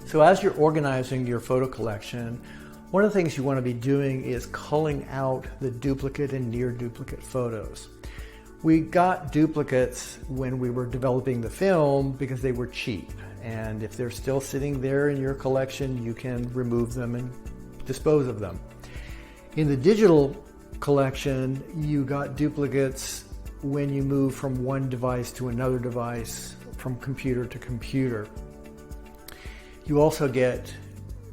So as you're organizing your photo collection, one of the things you want to be doing is culling out the duplicate and near duplicate photos. We got duplicates when we were developing the film because they were cheap. And if they're still sitting there in your collection, you can remove them and dispose of them. In the digital collection, you got duplicates when you move from one device to another device, from computer to computer. You also get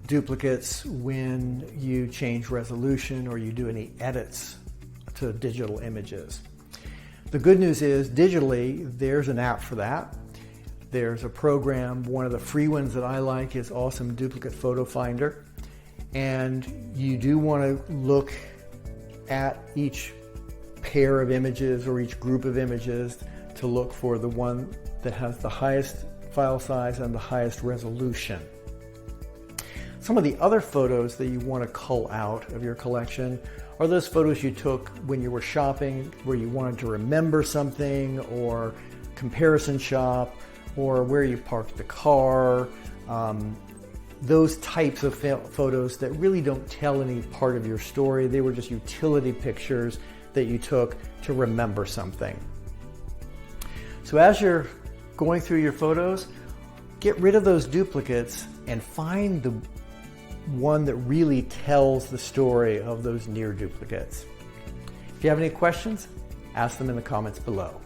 duplicates when you change resolution or you do any edits to digital images. The good news is digitally, there's an app for that. There's a program, one of the free ones that I like is Awesome Duplicate Photo Finder. And you do want to look at each pair of images or each group of images to look for the one that has the highest file size and the highest resolution. Some of the other photos that you want to cull out of your collection are those photos you took when you were shopping, where you wanted to remember something, or comparison shop, or where you parked the car. Those types of photos that really don't tell any part of your story. They were just utility pictures that you took to remember something. So as you're going through your photos, get rid of those duplicates and find the one that really tells the story of those near duplicates. If you have any questions, ask them in the comments below.